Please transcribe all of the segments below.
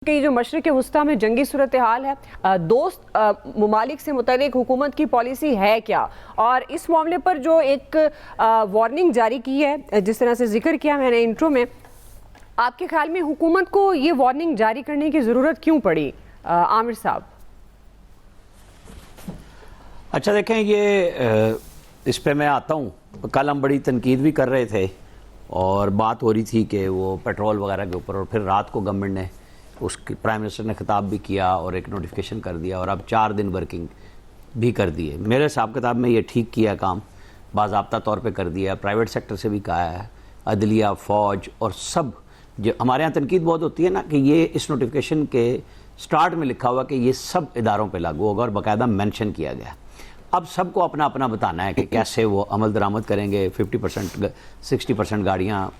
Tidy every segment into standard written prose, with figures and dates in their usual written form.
कि जो मशरिक़ वुस्ता में जंगी सूरत हाल है, दोस्त ममालिक से मुतल्लिक हुकूमत की पॉलिसी है क्या, और इस मामले पर जो एक वार्निंग जारी की है, जिस तरह से जिक्र किया मैंने इंट्रो में, आपके ख्याल में हुकूमत को ये वार्निंग जारी करने की ज़रूरत क्यों पड़ी आमिर साहब? अच्छा देखें, ये इस पे मैं आता हूँ। कल हम बड़ी तनकीद भी कर रहे थे और बात हो रही थी कि वो पेट्रोल वगैरह के ऊपर, और फिर रात को गवर्नमेंट ने उसकी प्राइम मिनिस्टर ने खिताब भी किया और एक नोटिफिकेशन कर दिया और अब 4 दिन वर्किंग भी कर दिए। मेरे हिसाब किताब में ये ठीक किया काम, बाज़ाब्ता तौर पे कर दिया। प्राइवेट सेक्टर से भी कहा है, अदलिया, फ़ौज और सब। जो हमारे यहाँ तनकीद बहुत होती है ना कि ये इस नोटिफिकेशन के स्टार्ट में लिखा हुआ कि ये सब इदारों पर लागू होगा और बाकायदा मेंशन किया गया। अब सबको अपना अपना बताना है कि कैसे वो अमल दरामद करेंगे। 50% 60% गाड़ियाँ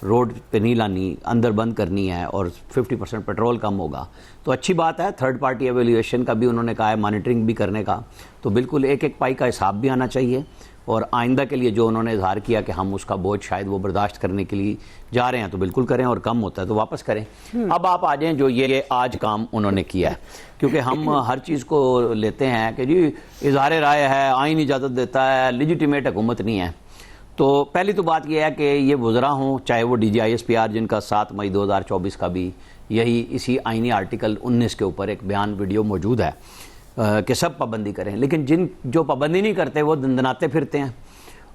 रोड पे नहीं लानी, अंदर बंद करनी है, और 50% पेट्रोल कम होगा। तो अच्छी बात है। थर्ड पार्टी एवेल्यूएशन का भी उन्होंने कहा है, मॉनिटरिंग भी करने का। तो बिल्कुल एक एक पाई का हिसाब भी आना चाहिए, और आइंदा के लिए जो उन्होंने इजहार किया कि हम उसका बोझ शायद वो बर्दाश्त करने के लिए जा रहे हैं तो बिल्कुल करें, और कम होता है तो वापस करें। अब आप आ जाएँ जो ये आज काम उन्होंने किया है, क्योंकि हम हर चीज़ को लेते हैं कि जी इजहार राय है, आइन इजाज़त देता है, लेजिटिमेट हुकूमत नहीं है। तो पहली तो बात यह है कि ये वुज़रा हों, चाहे वो DGISPR जिनका 7 मई 2024 का भी यही इसी आइनी आर्टिकल 19 के ऊपर एक बयान वीडियो मौजूद है कि सब पाबंदी करें, लेकिन जो पाबंदी नहीं करते वो दंदनाते फिरते हैं।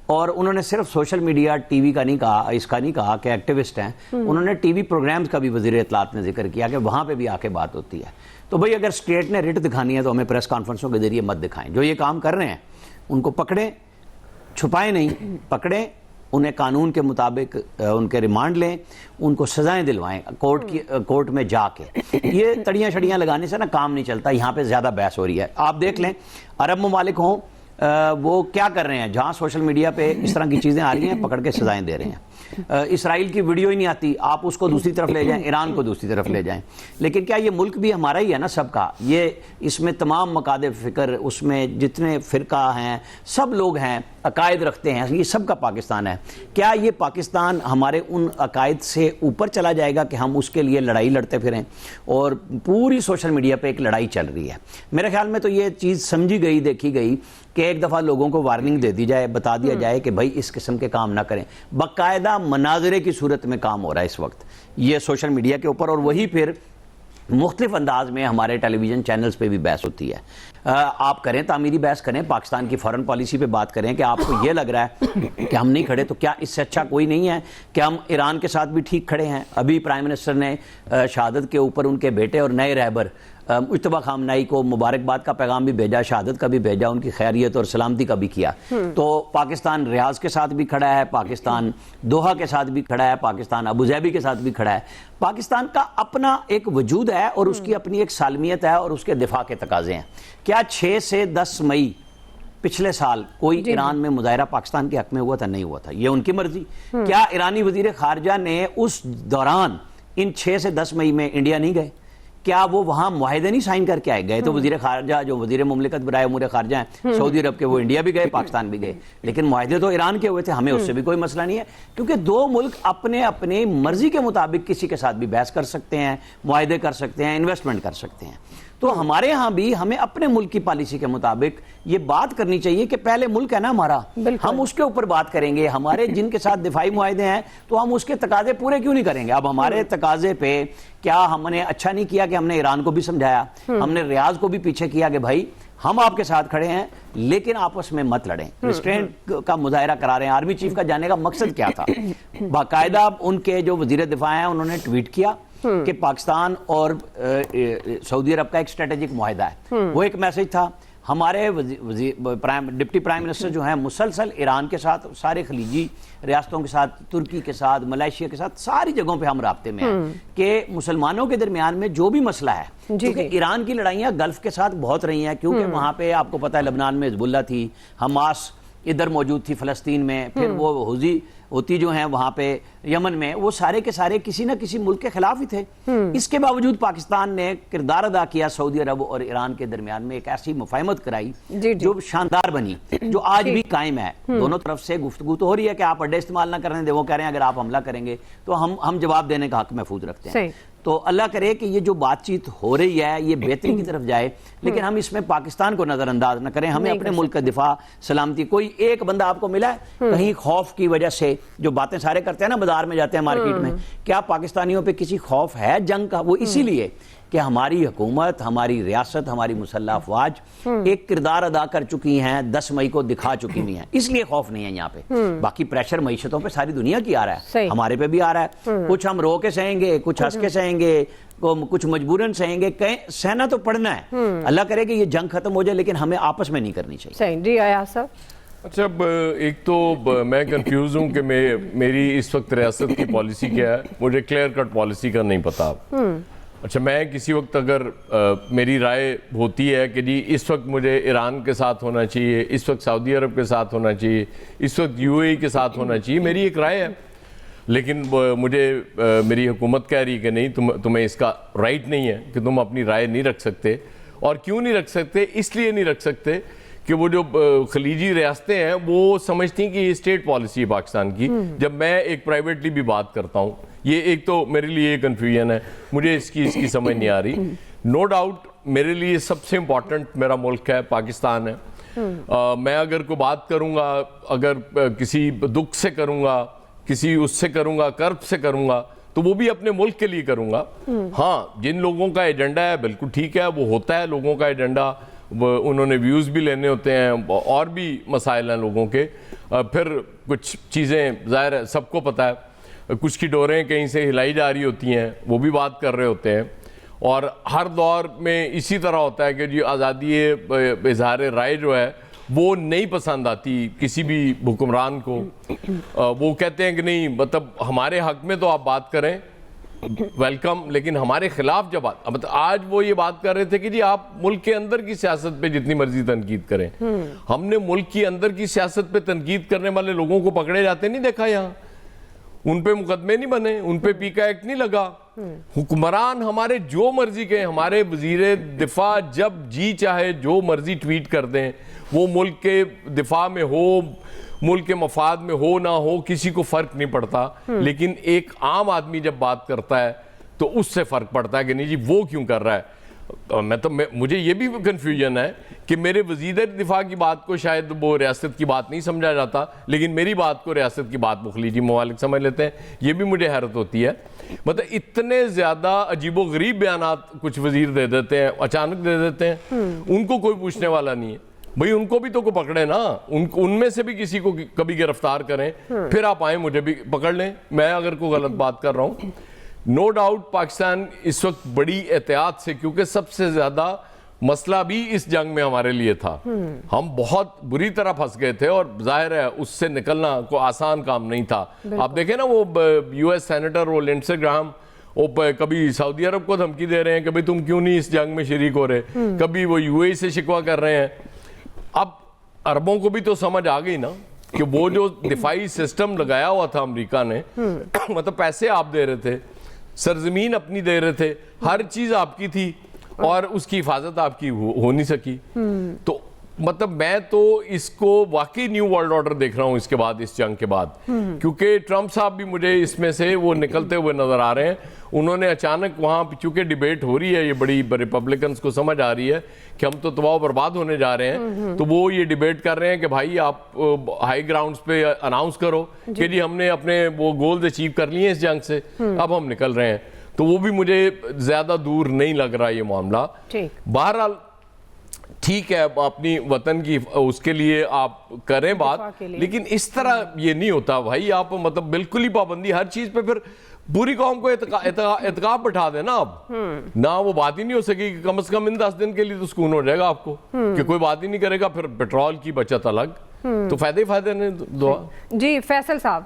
और उन्होंने सिर्फ सोशल मीडिया, टीवी का नहीं कहा, इसका नहीं कहा कि एक्टिविस्ट हैं, उन्होंने टीवी प्रोग्राम्स का भी वज़ीर इत्तलात ने जिक्र किया कि वहाँ पे भी आके बात होती है। तो भाई अगर स्टेट ने रिट दिखानी है तो हमें प्रेस कॉन्फ्रेंसों के जरिए मत दिखाएं। जो ये काम कर रहे हैं उनको पकड़ें, छुपाएं नहीं, पकड़ें, उन्हें कानून के मुताबिक उनके रिमांड लें, उनको सजाएं दिलवाएं कोर्ट में जाके। ये तड़ियाँ छड़ियाँ लगाने से ना काम नहीं चलता। यहाँ पे ज़्यादा बहस हो रही है। आप देख लें, अरब ममालिक हों, वो क्या कर रहे हैं, जहाँ सोशल मीडिया पे इस तरह की चीज़ें आ रही हैं पकड़ के सजाएं दे रहे हैं। इसराइल की वीडियो ही नहीं आती, आप उसको दूसरी तरफ ले जाएं, ईरान को दूसरी तरफ ले जाएं। लेकिन क्या ये मुल्क भी हमारा ही है ना, सबका। ये इसमें तमाम मकाद फ़िक्र, उसमें जितने फ़िरका हैं, सब लोग हैं, अकायद रखते हैं, ये सब का पाकिस्तान है। क्या ये पाकिस्तान हमारे उन अकायद से ऊपर चला जाएगा कि हम उसके लिए लड़ाई लड़ते फिरें? और पूरी सोशल मीडिया पे एक लड़ाई चल रही है। मेरे ख्याल में तो ये चीज़ समझी गई, देखी गई कि एक दफ़ा लोगों को वार्निंग दे दी जाए, बता दिया जाए कि भाई इस किस्म के काम ना करें। बाकायदा मनाजरे की सूरत में काम हो रहा है इस वक्त ये सोशल मीडिया के ऊपर, और वही फिर मुख्तलिफ अंदाज में हमारे टेलीविज़न चैनल्स पे भी बहस होती है। आप करें, तामीरी बहस करें, पाकिस्तान की फ़ॉरेन पॉलिसी पे बात करें कि आपको ये लग रहा है कि हम नहीं खड़े, तो क्या इससे अच्छा कोई नहीं है कि हम ईरान के साथ भी ठीक खड़े हैं। अभी प्राइम मिनिस्टर ने शहादत के ऊपर उनके बेटे और नए रहबर मुज्तबा खामनाई को मुबारकबाद का पैगाम भी भेजा, शहादत का भी भेजा, उनकी खैरियत और सलामती का भी किया। तो पाकिस्तान रियाज के साथ भी खड़ा है, पाकिस्तान दोहा के साथ भी खड़ा है, पाकिस्तान अबूजैबी के साथ भी खड़ा है। पाकिस्तान का अपना एक वजूद है और उसकी अपनी एक सालमियत है और उसके दिफा के तकाजे हैं। क्या 6 से 10 मई पिछले साल कोई ईरान में मुजाहरा पाकिस्तान के हक में हुआ था? नहीं हुआ था, ये उनकी मर्जी। क्या ईरानी वजीर खारजा ने उस दौरान इन 6 से 10 मई में इंडिया नहीं गए? क्या वो वहाँ मुआहदे नहीं साइन करके आए? गए तो वजीर खारजा, जो वजीर मुमलिकत बराए उमूर खारजा हैं सऊदी अरब के, वो इंडिया भी गए, पाकिस्तान भी गए, लेकिन मुआहदे तो ईरान के हुए थे। हमें उससे भी कोई मसला नहीं है, क्योंकि दो मुल्क अपने अपने मर्जी के मुताबिक किसी के साथ भी बहस कर सकते हैं, मुआहदे कर सकते हैं, इन्वेस्टमेंट कर सकते हैं। तो हमारे यहाँ भी हमें अपने मुल्क की पॉलिसी के मुताबिक ये बात करनी चाहिए कि पहले मुल्क है ना हमारा, हम उसके ऊपर बात करेंगे। हमारे जिनके साथ दिफाई मुआहदे हैं तो हम उसके तकाजे पूरे क्यों नहीं करेंगे? अब हमारे तकाजे पे क्या हमने अच्छा नहीं किया कि हमने ईरान को भी समझाया, हमने रियाज को भी पीछे किया कि भाई हम आपके साथ खड़े हैं, लेकिन आपस में मत लड़ें, रिस्ट्रेंट का मुजाहरा करा रहे हैं। आर्मी चीफ का जाने का मकसद क्या था? बाकायदा उनके जो वजीर दिफा हैं उन्होंने ट्वीट किया कि पाकिस्तान और सऊदी अरब का एक स्ट्रेटेजिक मुआहदा है। वो एक मैसेज था। हमारे डिप्टी प्राइम मिनिस्टर जो हैं मुसलसल ईरान के साथ, सारे खलीजी रियासतों के साथ, तुर्की के साथ, मलेशिया के साथ, सारी जगहों पे हम राब्ते में हैं कि मुसलमानों के दरमियान में जो भी मसला है, क्योंकि ईरान की लड़ाइयाँ गल्फ के साथ बहुत रही हैं, क्योंकि वहाँ पे आपको पता है लबनान में हिजबुल्लाह थी, हमास इधर मौजूद थी फ़लस्तीन में, फिर वो हुज़ी होती जो हैं वहाँ पे यमन में, वो सारे के सारे किसी न किसी मुल्क के खिलाफ ही थे। इसके बावजूद पाकिस्तान ने किरदार अदा किया सऊदी अरब और ईरान के दरमियान में, एक ऐसी मुफाहमत कराई जो शानदार बनी, जो आज भी कायम है। दोनों तरफ से गुफ्तगू तो हो रही है कि आप अड्डे इस्तेमाल ना करने दें, वो कह रहे हैं अगर आप हमला करेंगे तो हम जवाब देने का हक महफूज रखते हैं। तो अल्लाह करे कि ये जो बातचीत हो रही है ये बेहतरी की तरफ जाए, लेकिन हम इसमें पाकिस्तान को नजरअंदाज न करें। हमें अपने मुल्क का दिफा, सलामती, कोई एक बंदा आपको मिला है कहीं खौफ की वजह से जो बातें सारे करते हैं ना, बाजार में जाते हैं, मार्केट में, क्या पाकिस्तानियों पे किसी खौफ है जंग का? वो इसीलिए कि हमारी हुकूमत, हमारी रियासत, हमारी मुसल्लह अफवाज एक किरदार अदा कर चुकी हैं, 10 मई को दिखा चुकी हुई हैं, इसलिए खौफ नहीं है यहाँ पे। बाकी प्रेशर मईशतों पे सारी दुनिया की आ रहा है, हमारे पे भी आ रहा है। कुछ हम रो के सहेंगे, कुछ हंस के सहेंगे, कुछ मजबूरन सहेंगे, सहना तो पड़ना है। अल्लाह करे कि ये जंग खत्म हो जाए, लेकिन हमें आपस में नहीं करनी चाहिए। सही जी अयाज साहब। अच्छा, एक तो मैं कंफ्यूज हूँ कि मेरी इस वक्त रियासत की पॉलिसी क्या है, मुझे क्लियर कट पॉलिसी का नहीं पता। अच्छा, मैं किसी वक्त अगर मेरी राय होती है कि जी इस वक्त मुझे ईरान के साथ होना चाहिए, इस वक्त सऊदी अरब के साथ होना चाहिए, इस वक्त यूएई के साथ होना चाहिए, मेरी एक राय है, लेकिन मुझे मेरी हुकूमत कह रही है कि नहीं, तुम्हें इसका राइट नहीं है कि तुम अपनी राय नहीं रख सकते। और क्यों नहीं रख सकते? इसलिए नहीं रख सकते कि वो जो खलीजी रियासतें हैं वो समझती हैं कि ये स्टेट पॉलिसी है पाकिस्तान की, जब मैं एक प्राइवेटली भी बात करता हूँ। ये एक तो मेरे लिए कन्फ्यूजन है, मुझे इसकी समझ नहीं आ रही। नो डाउट मेरे लिए सबसे इम्पॉर्टेंट मेरा मुल्क है, पाकिस्तान है। मैं अगर कोई बात करूँगा, अगर किसी दुख से करूँगा, किसी उससे करूँगा, कर्ब से करूँगा, तो वो भी अपने मुल्क के लिए करूँगा। हाँ, जिन लोगों का एजेंडा है बिल्कुल ठीक है, वो होता है लोगों का एजेंडा, उन्होंने व्यूज़ भी लेने होते हैं, और भी मसाइल हैं लोगों के। फिर कुछ चीज़ें ज़ाहिर है सबको पता है, कुछ की डोरें कहीं से हिलाई जा रही होती हैं, वो भी बात कर रहे होते हैं। और हर दौर में इसी तरह होता है कि जी आज़ादी इज़हार राय जो है वो नहीं पसंद आती किसी भी हुक्मरान को। वो कहते हैं कि नहीं, मतलब हमारे हक में तो आप बात करें, वेलकम, लेकिन हमारे खिलाफ जब मतलब आज वो ये बात कर रहे थे कि जी आप मुल्क के अंदर की सियासत पे जितनी मर्जी तनकीद करें। हमने मुल्क की अंदर की सियासत पे तनकीद करने वाले लोगों को पकड़े जाते नहीं देखा, यहाँ उन पे मुकदमे नहीं बने, उन पे पीका एक्ट नहीं लगा। हुक्मरान हमारे जो मर्जी के, हमारे वजीर दिफा जब जी चाहे जो मर्जी ट्वीट कर दें, वो मुल्क के दिफा में हो, मुल्क के मफाद में हो ना हो, किसी को फर्क नहीं पड़ता। लेकिन एक आम आदमी जब बात करता है तो उससे फर्क पड़ता है कि नहीं जी वो क्यों कर रहा है। मुझे ये भी कंफ्यूजन है कि मेरे वजीर दिफा की बात को शायद वो रियासत की बात नहीं समझा जाता, लेकिन मेरी बात को रियासत की बात मुखलिजी ममालिक समझ लेते हैं। ये भी मुझे हैरत होती है, मतलब इतने ज़्यादा अजीबो गरीब बयानात कुछ वजीर दे देते हैं, अचानक दे देते हैं, उनको कोई पूछने वाला नहीं है। भाई उनको भी तो को पकड़े ना, उनमें से भी किसी को कभी गिरफ्तार करें, फिर आप आए मुझे भी पकड़ लें मैं अगर कोई गलत बात कर रहा हूँ। नो डाउट पाकिस्तान इस वक्त बड़ी एहतियात से, क्योंकि सबसे ज्यादा मसला भी इस जंग में हमारे लिए था, हम बहुत बुरी तरह फंस गए थे और जाहिर है उससे निकलना कोई आसान काम नहीं था। आप देखें ना वो यूएस सेनेटर वो लिंडसे ग्राहम, वो कभी सऊदी अरब को धमकी दे रहे हैं कि भाई तुम क्यों नहीं इस जंग में शरीक हो रहे, कभी वो यूएई से शिकवा कर रहे हैं। अब अरबों को भी तो समझ आ गई ना कि वो जो दिफाई सिस्टम लगाया हुआ था अमेरिका ने, मतलब पैसे आप दे रहे थे, सरजमीन अपनी दे रहे थे, हर चीज आपकी थी और उसकी हिफाजत आपकी हो नहीं सकी। तो मतलब मैं तो इसको वाकई न्यू वर्ल्ड ऑर्डर देख रहा हूं इसके बाद, इस जंग के बाद, क्योंकि ट्रंप साहब भी मुझे इसमें से वो निकलते हुए नजर आ रहे हैं। उन्होंने अचानक वहां चूंकि डिबेट हो रही है, ये बड़ी रिपब्लिकन्स को समझ आ रही है कि हम तो तबाह बर्बाद होने जा रहे हैं, तो वो ये डिबेट कर रहे हैं कि भाई आप हाई ग्राउंड्स पे अनाउंस करो कि जी हमने अपने वो गोल्स अचीव कर लिए इस जंग से, अब हम निकल रहे हैं। तो वो भी मुझे ज्यादा दूर नहीं लग रहा ये मामला। बहरहाल ठीक है, अपनी वतन की उसके लिए आप करें बात, लेकिन इस तरह ये नहीं होता भाई। आप मतलब बिल्कुल ही पाबंदी हर चीज पे, फिर पूरी कौम को एतकाब बैठा देना अब ना, वो बात ही नहीं हो सकेगी। कम से कम इन 10 दिन के लिए तो सुकून हो जाएगा आपको कि कोई बात ही नहीं करेगा, फिर पेट्रोल की बचत अलग, तो फायदे ही फायदे ने। दुआ जी फैसल साहब,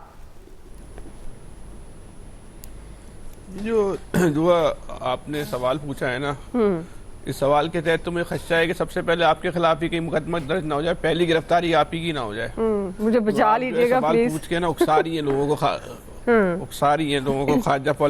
जो दुआ आपने सवाल पूछा है ना, इस सवाल के तहत तुम्हें खदशा है कि सबसे पहले आपके खिलाफ ही कहीं मुकदमा दर्ज ना हो जाए, पहली गिरफ्तारी आप ही की ना हो जाए। मुझे बचा लीजिएगा प्लीज। पूछ के ना उकसा रही है लोगों को, उकसा रही है लोगों को खारजा पॉलिसी